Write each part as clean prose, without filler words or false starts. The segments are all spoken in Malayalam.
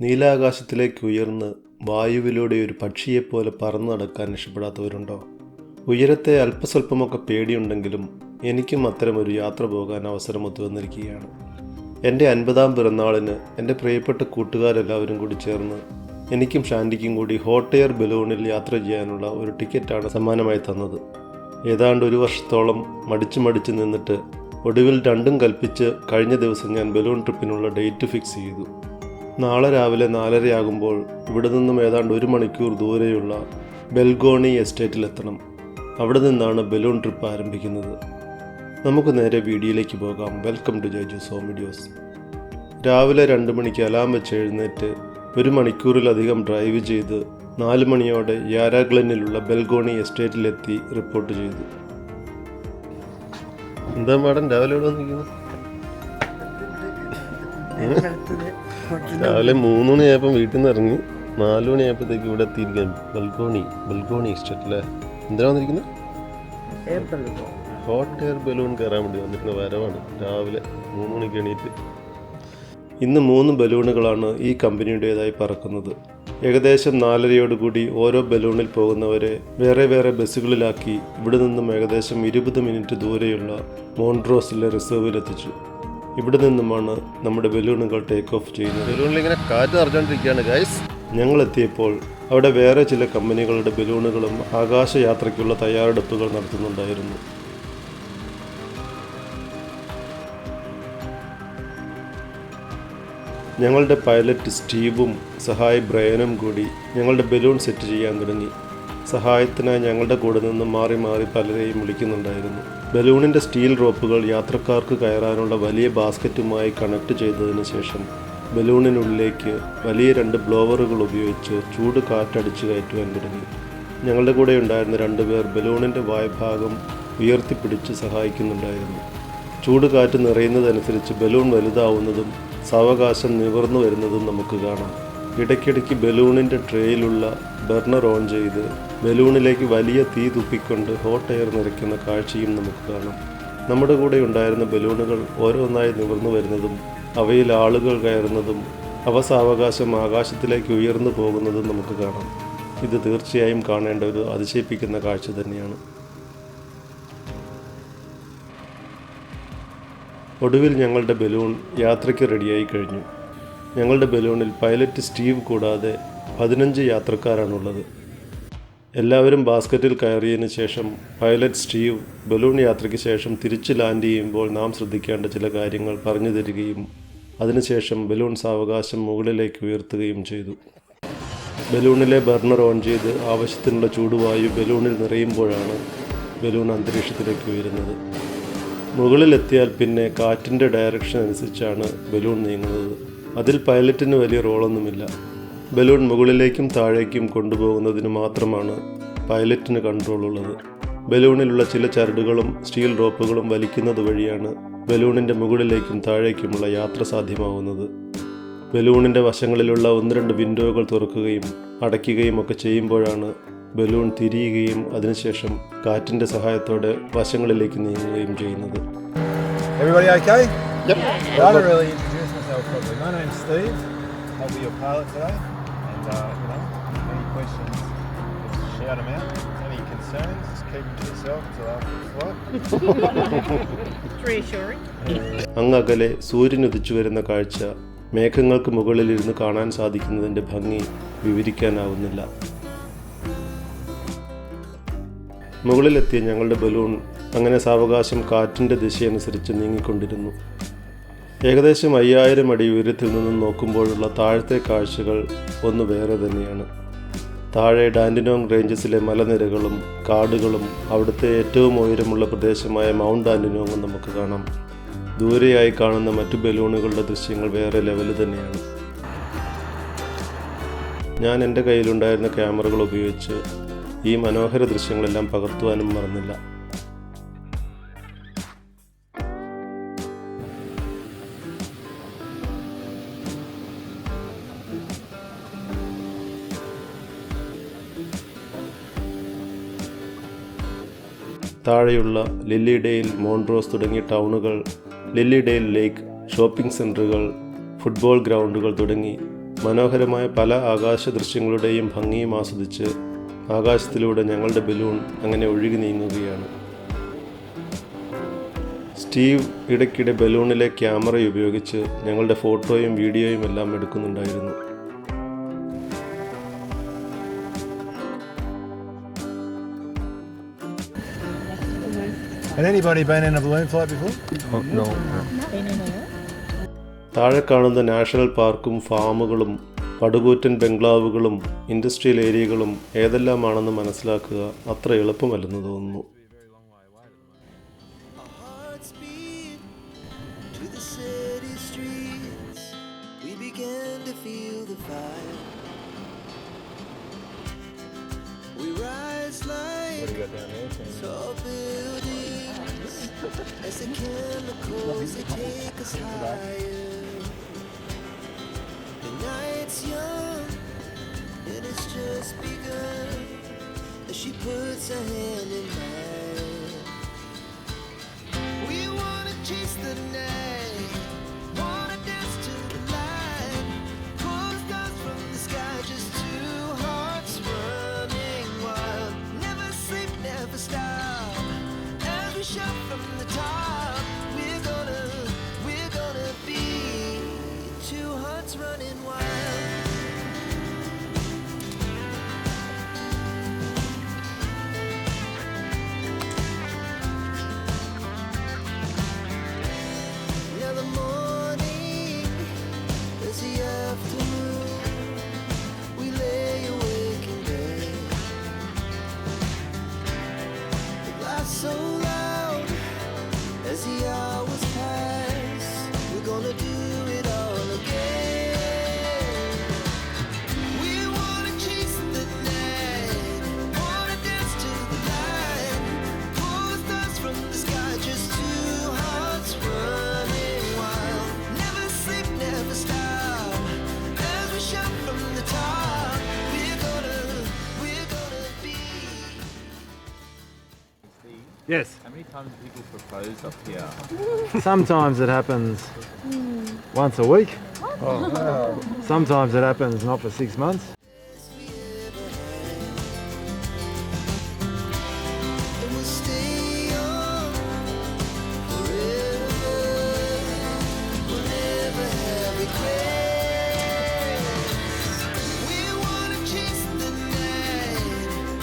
നീലാകാശത്തിലേക്ക് ഉയർന്ന് വായുവിലൂടെ ഒരു പക്ഷിയെപ്പോലെ പറന്നു നടക്കാൻ ഇഷ്ടപ്പെടാത്തവരുണ്ടോ? ഉയരത്തെ അല്പസ്വല്പമൊക്കെ പേടിയുണ്ടെങ്കിലും എനിക്കും അത്തരമൊരു യാത്ര പോകാൻ അവസരം ഒത്തുവന്നിരിക്കുകയാണ്. എൻ്റെ 50-ാം പിറന്നാളിന് എൻ്റെ പ്രിയപ്പെട്ട കൂട്ടുകാരെല്ലാവരും കൂടി ചേർന്ന് എനിക്കും ഷാൻഡിക്കും കൂടി ഹോട്ട് എയർ ബലൂണിൽ യാത്ര ചെയ്യാനുള്ള ഒരു ടിക്കറ്റാണ് സമ്മാനമായി തന്നത്. ഏതാണ്ട് ഒരു വർഷത്തോളം മടിച്ചു നിന്നിട്ട് ഒടുവിൽ രണ്ടും കൽപ്പിച്ച് കഴിഞ്ഞ ദിവസം ഞാൻ ബലൂൺ ട്രിപ്പിനുള്ള ഡേറ്റ് ഫിക്സ് ചെയ്തു. നാളെ രാവിലെ 4:30 ഇവിടെ നിന്നും ഏതാണ്ട് 1 മണിക്കൂർ ദൂരെയുള്ള ബെൽഗോണി എസ്റ്റേറ്റിലെത്തണം. അവിടെ നിന്നാണ് ബലൂൺ ട്രിപ്പ് ആരംഭിക്കുന്നത്. നമുക്ക് നേരെ വീഡിയോയിലേക്ക് പോകാം. വെൽക്കം ടു ജയ്ജൂസ് ഹോം വീഡിയോസ്. രാവിലെ 2 മണിക്ക് അലാം വെച്ച് എഴുന്നേറ്റ് 1 മണിക്കൂറിലധികം ഡ്രൈവ് ചെയ്ത് 4 മണിയോടെ യാരാ ഗ്ലെന്നിലുള്ള ബെൽഗോണി എസ്റ്റേറ്റിലെത്തി റിപ്പോർട്ട് ചെയ്തു. എന്താ മാഡം രാവിലെ ഇവിടെ വന്നിരിക്കുന്നത്? രാവിലെ 3 മണിയായപ്പോൾ വീട്ടിൽ നിന്ന് ഇറങ്ങി 4 മണിയായപ്പോഴത്തേക്ക് ഇവിടെ എത്തിയിരിക്കാൻ. ബെൽഗോണി എസ്റ്റേറ്റ് അല്ലേ? എന്തിനാ വന്നിരിക്കുന്നത്? ഹോട്ട് എയർ ബലൂൺ കയറാൻ വേണ്ടി വന്നിരിക്കുന്ന വരവാണ്. രാവിലെ 3 മണിക്ക് എണീറ്റ്. ഇന്ന് 3 ബലൂണുകളാണ് ഈ കമ്പനിയുടേതായി പറക്കുന്നത്. ഏകദേശം 4:30 ഓരോ ബലൂണിൽ പോകുന്നവരെ വേറെ വേറെ ബസ്സുകളിലാക്കി ഇവിടെ നിന്നും ഏകദേശം 20 മിനിറ്റ് ദൂരെയുള്ള മോൺട്രോസിലെ റിസർവിലെത്തിച്ചു. ഇവിടെ നിന്നുമാണ് നമ്മുടെ ബലൂണുകൾ ടേക്ക് ഓഫ് ചെയ്യുന്നത്. ബലൂണിൽ ഇങ്ങനെ കാറ്റ് നിറഞ്ഞുകൊണ്ടിരിക്കുകയാണ് ഗൈസ്. ഞങ്ങൾ എത്തിയപ്പോൾ അവിടെ വേറെ ചില കമ്പനികളുടെ ബലൂണുകളും ആകാശയാത്രയ്ക്കുള്ള തയ്യാറെടുപ്പുകൾ നടത്തുന്നുണ്ടായിരുന്നു. ഞങ്ങളുടെ പൈലറ്റ് സ്റ്റീവും സഹായി ബ്രയനും കൂടി ഞങ്ങളുടെ ബലൂൺ സെറ്റ് ചെയ്യാൻ തുടങ്ങി. സഹായത്തിനായി ഞങ്ങളുടെ കൂടെ നിന്ന് മാറി മാറി പലരെയും വിളിക്കുന്നുണ്ടായിരുന്നു. ബലൂണിൻ്റെ സ്റ്റീൽ റോപ്പുകൾ യാത്രക്കാർക്ക് കയറാനുള്ള വലിയ ബാസ്ക്കറ്റുമായി കണക്ട് ചെയ്തതിന് ശേഷം ബലൂണിനുള്ളിലേക്ക് വലിയ 2 ബ്ലോവറുകൾ ഉപയോഗിച്ച് ചൂട് കാറ്റടിച്ചു കയറ്റുവാൻ തുടങ്ങി. ഞങ്ങളുടെ കൂടെ ഉണ്ടായിരുന്ന 2 പേർ ബലൂണിൻ്റെ വായ്ഭാഗം ഉയർത്തിപ്പിടിച്ച് സഹായിക്കുന്നുണ്ടായിരുന്നു. ചൂട് കാറ്റ് നിറയുന്നതനുസരിച്ച് ബലൂൺ വലുതാവുന്നതും സാവകാശം നിവർന്നു വരുന്നതും നമുക്ക് കാണാം. ഇടയ്ക്കിടയ്ക്ക് ബലൂണിൻ്റെ ട്രേയിലുള്ള ബർണർ ഓൺ ചെയ്ത് ബലൂണിലേക്ക് വലിയ തീ തുപ്പിക്കൊണ്ട് ഹോട്ട് എയർ നിറയ്ക്കുന്ന കാഴ്ചയും നമുക്ക് കാണാം. നമ്മുടെ കൂടെ ഉണ്ടായിരുന്ന ബലൂണുകൾ ഓരോന്നായി നിവർന്നു വരുന്നതും അവയിൽ ആളുകൾ കയറുന്നതും അവ സാവകാശം ആകാശത്തിലേക്ക് ഉയർന്നു പോകുന്നതും നമുക്ക് കാണാം. ഇത് തീർച്ചയായും കാണേണ്ട ഒരു അതിശയിപ്പിക്കുന്ന കാഴ്ച തന്നെയാണ്. ഒടുവിൽ ഞങ്ങളുടെ ബലൂൺ യാത്രയ്ക്ക് റെഡിയായി കഴിഞ്ഞു. ഞങ്ങളുടെ ബലൂണിൽ പൈലറ്റ് സ്റ്റീവ് കൂടാതെ 15 യാത്രക്കാരാണുള്ളത്. എല്ലാവരും ബാസ്ക്കറ്റിൽ കയറിയതിന് ശേഷം പൈലറ്റ് സ്റ്റീവ് ബലൂൺ യാത്രയ്ക്ക് ശേഷം തിരിച്ച് ലാൻഡ് ചെയ്യുമ്പോൾ നാം ശ്രദ്ധിക്കേണ്ട ചില കാര്യങ്ങൾ പറഞ്ഞു തരികയും അതിനുശേഷം ബലൂൺ സാവകാശം മുകളിലേക്ക് ഉയർത്തുകയും ചെയ്തു. ബലൂണിലെ ബർണർ ഓൺ ചെയ്ത് ആവശ്യത്തിനുള്ള ചൂടുവായു ബലൂണിൽ നിറയുമ്പോഴാണ് ബലൂൺ അന്തരീക്ഷത്തിലേക്ക് ഉയരുന്നത്. മുകളിലെത്തിയാൽ പിന്നെ കാറ്റിൻ്റെ ഡയറക്ഷൻ അനുസരിച്ചാണ് ബലൂൺ നീങ്ങുന്നത്. അതിൽ പൈലറ്റിന് വലിയ റോളൊന്നുമില്ല. ബലൂൺ മുകളിലേക്കും താഴേക്കും കൊണ്ടുപോകുന്നതിന് മാത്രമാണ് പൈലറ്റിന് കൺട്രോൾ ഉള്ളത്. ബലൂണിലുള്ള ചില ചരടുകളും സ്റ്റീൽ റോപ്പുകളും വലിക്കുന്നത് വഴിയാണ് ബലൂണിൻ്റെ മുകളിലേക്കും താഴേക്കുമുള്ള യാത്ര സാധ്യമാവുന്നത്. ബലൂണിൻ്റെ വശങ്ങളിലുള്ള 1-2 വിൻഡോകൾ തുറക്കുകയും അടയ്ക്കുകയും ഒക്കെ ചെയ്യുമ്പോഴാണ് ബലൂൺ തിരിയുകയും അതിനുശേഷം കാറ്റിൻ്റെ സഹായത്തോടെ വശങ്ങളിലേക്ക് നീങ്ങുകയും ചെയ്യുന്നത്. Everybody okay? Yep. I don't really introduce myself properly. My name's Steve. I'll be your pilot today. And any questions, just shout them out. Any concerns, just keep them to yourself until after the flight. It's reassuring. അങ്ങകലെ സൂര്യൻ ഉദിച്ചു വരുന്ന കാഴ്ച മേഘങ്ങൾക്ക് മുകളിലിരുന്ന് കാണാൻ സാധിക്കുന്നതിൻ്റെ ഭംഗി വിവരിക്കാനാവുന്നില്ല. മുകളിലെത്തിയ ഞങ്ങളുടെ ബലൂൺ അങ്ങനെ സാവകാശം കാറ്റിൻ്റെ ദിശയനുസരിച്ച് നീങ്ങിക്കൊണ്ടിരുന്നു. ഏകദേശം 5000 അടി ഉയരത്തിൽ നിന്നും നോക്കുമ്പോഴുള്ള താഴത്തെ കാഴ്ചകൾ ഒന്ന് വേറെ തന്നെയാണ്. താഴെ ഡാൻഡിനോങ് റേഞ്ചസിലെ മലനിരകളും കാടുകളും അവിടുത്തെ ഏറ്റവും ഉയരമുള്ള പ്രദേശമായ മൗണ്ട് ഡാൻഡിനോങ്ങും നമുക്ക് കാണാം. ദൂരെയായി കാണുന്ന മറ്റു ബലൂണുകളുടെ ദൃശ്യങ്ങൾ വേറെ ലെവല് തന്നെയാണ്. ഞാൻ എൻ്റെ കയ്യിലുണ്ടായിരുന്ന ക്യാമറകൾ ഉപയോഗിച്ച് ഈ മനോഹര ദൃശ്യങ്ങളെല്ലാം പകർത്തുവാനും മറന്നില്ല. താഴെയുള്ള ലില്ലിഡെയിൽ, മോൺട്രോസ് തുടങ്ങിയ ടൗണുകൾ, ലില്ലിഡെയിൽ ലേക്ക്, ഷോപ്പിംഗ് സെൻറ്ററുകൾ, ഫുട്ബോൾ ഗ്രൗണ്ടുകൾ തുടങ്ങി മനോഹരമായ പല ആകാശ ദൃശ്യങ്ങളുടെയും ഭംഗിയും ആസ്വദിച്ച് ആകാശത്തിലൂടെ ഞങ്ങളുടെ ബലൂൺ അങ്ങനെ ഒഴുകി നീങ്ങുകയാണ്. സ്റ്റീവ് ഇടയ്ക്കിടെ ബലൂണിലെ ക്യാമറ ഉപയോഗിച്ച് ഞങ്ങളുടെ ഫോട്ടോയും വീഡിയോയും എല്ലാം എടുക്കുന്നുണ്ടായിരുന്നു. Had anybody been in a balloon flight before? No. താഴെ കാണുന്ന നാഷണൽ പാർക്കും ഫാമുകളും പടുകൂറ്റൻ ബംഗ്ലാവുകളും ഇൻഡസ്ട്രിയൽ ഏരിയകളും ഏതെല്ലാമാണെന്ന് മനസ്സിലാക്കുക അത്ര എളുപ്പമല്ലെന്ന് തോന്നുന്നു. As the chemicals they take us higher. The night's young and it's just begun. As she puts her hand in mine, we wanna chase the night, wanna dance to the light, pull the stars from the sky, just two hearts running wild. Never sleep, never stop. As we shout from the top, we're gonna be two hearts running wild. Now the morning is the afternoon. We lay awake in bed. The glass so loud as the hours pass. We're gonna do it all again. We wanna chase the night, wanna dance to the light, pull the stars from the sky, just two hearts running wild. Never sleep, never stop. As we shout from the top, we're gonna be. Yes. How many times do people propose up here? Sometimes it happens once a week. Sometimes it happens not for 6 months. And we'll stay young forever. We'll never have regrets. We wanna chase the night,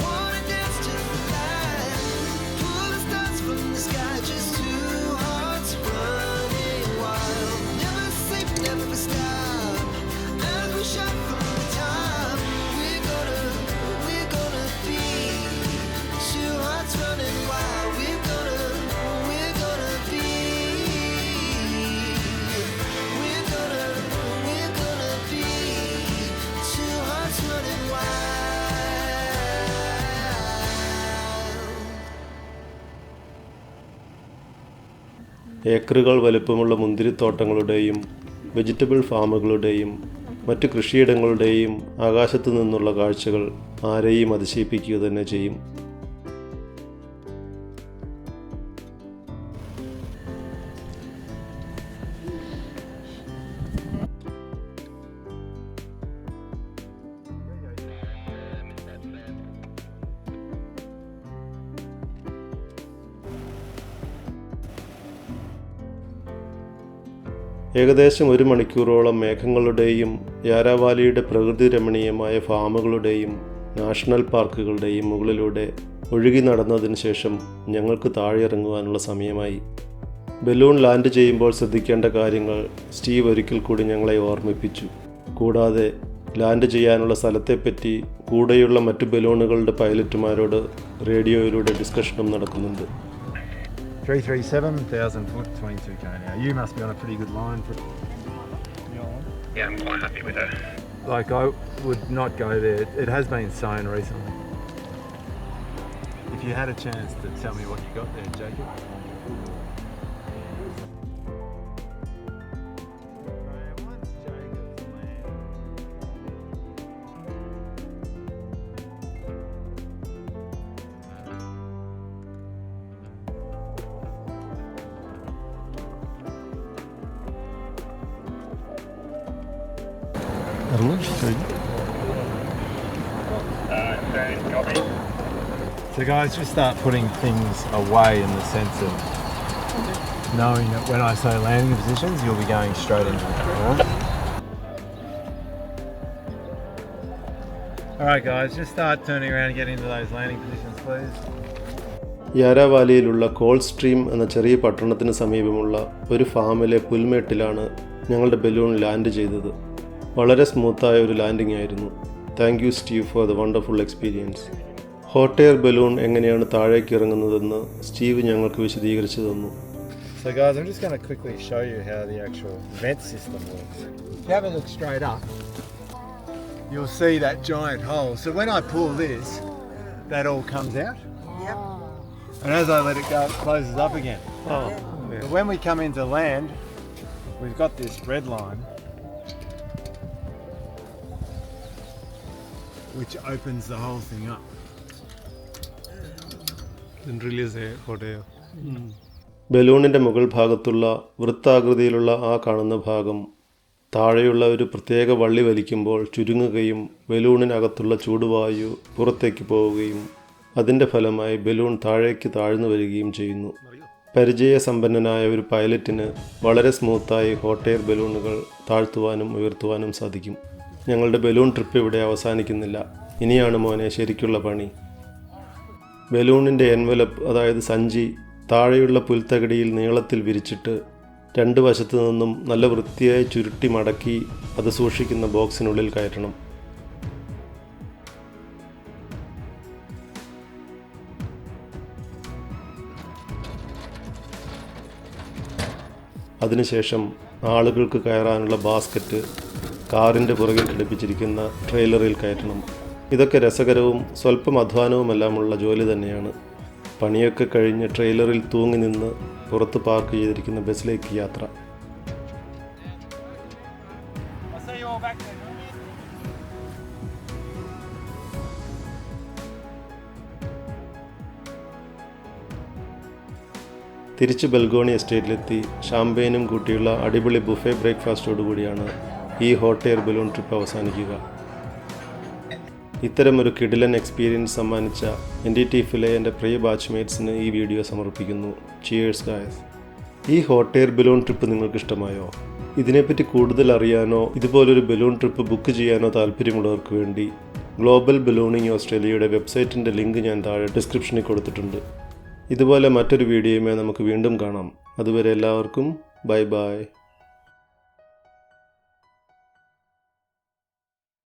wanna dance to the light, pull the stars from the sky, just two hearts running wild. Never sleep, never stop. As we shout from the top, we're gonna be two hearts running wild. We're gonna be. We're gonna be two hearts running wild. ഏക്കറുകൾ വലുപ്പമുള്ള മുന്തിരിത്തോട്ടങ്ങളുടെയും വെജിറ്റബിൾ ഫാമുകളുടെയും മറ്റ് കൃഷിയിടങ്ങളുടെയും ആകാശത്തു നിന്നുള്ള കാഴ്ചകൾ ആരെയും അതിശയിപ്പിക്കുക തന്നെ ചെയ്യും. ഏകദേശം 1 മണിക്കൂറോളം മേഘങ്ങളുടെയും യാരാ വാലിയുടെ പ്രകൃതി രമണീയമായ ഫാമുകളുടെയും നാഷണൽ പാർക്കുകളുടെയും മുകളിലൂടെ ഒഴുകി നടന്നതിന് ശേഷം ഞങ്ങൾക്ക് താഴെ ഇറങ്ങുവാനുള്ള സമയമായി. ബലൂൺ ലാൻഡ് ചെയ്യുമ്പോൾ ശ്രദ്ധിക്കേണ്ട കാര്യങ്ങൾ സ്റ്റീവ് ഒരിക്കൽ കൂടി ഞങ്ങളെ ഓർമ്മിപ്പിച്ചു. കൂടാതെ ലാൻഡ് ചെയ്യാനുള്ള സ്ഥലത്തെപ്പറ്റി കൂടെയുള്ള മറ്റു ബലൂണുകളുടെ പൈലറ്റുമാരോട് റേഡിയോയിലൂടെ ഡിസ്കഷനും നടക്കുന്നുണ്ട്. 337, 1,000 foot, 22k an hour. You must be on a pretty good line. Yeah, I'm quite happy with it. Like, I would not go there. It has been sown recently. If you had a chance to tell me what you got there, Jacob. Copy. So guys, just start putting things away in the sense of knowing that when I say landing positions, you'll be going straight into it. Alright guys, just start turning around and get into those landing positions, please. Yarra വാലിയിലുള്ള കോൾ സ്ട്രീം എന്ന ചെറിയ പട്ടണത്തിന് സമീപമുള്ള ഒരു ഫാമിലെ പുൽമേട്ടിലാണ് ഞങ്ങളുടെ ബലൂൺ ലാൻഡ് ചെയ്തത്. വളരെ സ്മൂത്തായ ഒരു ലാൻഡിംഗ് ആയിരുന്നു. Thank you Steve for the wonderful experience. Hot air balloon എങ്ങനെയാണ് താഴേക്ക് ഇറങ്ങുന്നതെന്ന് സ്റ്റീവ് ഞങ്ങൾക്ക് വിശദീകരിച്ചു തന്നു. So guys, I'm just going to quickly show you how the actual vent system works. If you have a look straight up, you'll see that giant hole. So when I pull this, that all comes out. Yep. And as I let it go, it closes up again. Oh, But when we come into land, we've got this red line which opens the whole thing up. ബലൂണിൻ്റെ മുകൾ ഭാഗത്തുള്ള വൃത്താകൃതിയിലുള്ള ആ കാണുന്ന ഭാഗം താഴെയുള്ള ഒരു പ്രത്യേക വള്ളി വലിക്കുമ്പോൾ ചുരുങ്ങുകയും ബലൂണിനകത്തുള്ള ചൂടുവായു പുറത്തേക്ക് പോവുകയും അതിൻ്റെ ഫലമായി ബലൂൺ താഴേക്ക് താഴ്ന്നു വരികയും ചെയ്യുന്നു. പരിചയസമ്പന്നനായ ഒരു പൈലറ്റിന് വളരെ സ്മൂത്തായി ഹോട്ട് എയർ ബലൂണുകൾ താഴ്ത്തുവാനും ഉയർത്തുവാനും സാധിക്കും. ഞങ്ങളുടെ ബലൂൺ ട്രിപ്പ് ഇവിടെ അവസാനിക്കുന്നില്ല. ഇനിയാണ് മോനെ ശരിക്കുള്ള പണി. ബലൂണിൻ്റെ എൻവലപ്പ്, അതായത് സഞ്ചി, താഴെയുള്ള പുൽത്തകടിയിൽ നീളത്തിൽ വിരിച്ചിട്ട് രണ്ട് വശത്തു നിന്നും നല്ല വൃത്തിയായി ചുരുട്ടി മടക്കി അത് സൂക്ഷിക്കുന്ന ബോക്സിനുള്ളിൽ കയറ്റണം. അതിനുശേഷം ആളുകൾക്ക് കയറാനുള്ള ബാസ്ക്കറ്റ് കാറിൻ്റെ പുറകിൽ ഘടിപ്പിച്ചിരിക്കുന്ന ട്രെയിലറിൽ കയറ്റണം. ഇതൊക്കെ രസകരവും സ്വല്പം അധ്വാനവുമെല്ലാമുള്ള ജോലി തന്നെയാണ്. പണിയൊക്കെ കഴിഞ്ഞ് ട്രെയിലറിൽ തൂങ്ങി നിന്ന് പുറത്ത് പാർക്ക് ചെയ്തിരിക്കുന്ന ബസ്സിലേക്ക് യാത്ര. തിരിച്ച് ബൽഗോണി എസ്റ്റേറ്റിലെത്തി ഷാമ്പെയിനും കൂട്ടിയുള്ള അടിപൊളി ബുഫേ ബ്രേക്ക്ഫാസ്റ്റോടുകൂടിയാണ് ഈ ഹോട്ട് എയർ ബലൂൺ ട്രിപ്പ് അവസാനിക്കുക. ഇത്തരമൊരു കിടിലൻ എക്സ്പീരിയൻസ് സമ്മാനിച്ച NDTFിലെ എൻ്റെ പ്രിയ ബാച്ച്മേറ്റ്സിന് ഈ വീഡിയോ സമർപ്പിക്കുന്നു. Cheers guys. ഈ ഹോട്ട് എയർ ബലൂൺ ട്രിപ്പ് നിങ്ങൾക്ക് ഇഷ്ടമായോ? ഇതിനെപ്പറ്റി കൂടുതൽ അറിയാനോ ഇതുപോലൊരു ബലൂൺ ട്രിപ്പ് ബുക്ക് ചെയ്യാനോ താല്പര്യമുള്ളവർക്ക് വേണ്ടി ഗ്ലോബൽ ബലൂണിംഗ് ഓസ്ട്രേലിയയുടെ വെബ്സൈറ്റിൻ്റെ ലിങ്ക് ഞാൻ താഴെ ഡിസ്ക്രിപ്ഷനിൽ കൊടുത്തിട്ടുണ്ട്. ഇതുപോലെ മറ്റൊരു വീഡിയോയുമായി നമുക്ക് വീണ്ടും കാണാം. അതുവരെ എല്ലാവർക്കും ബൈ ബൈ.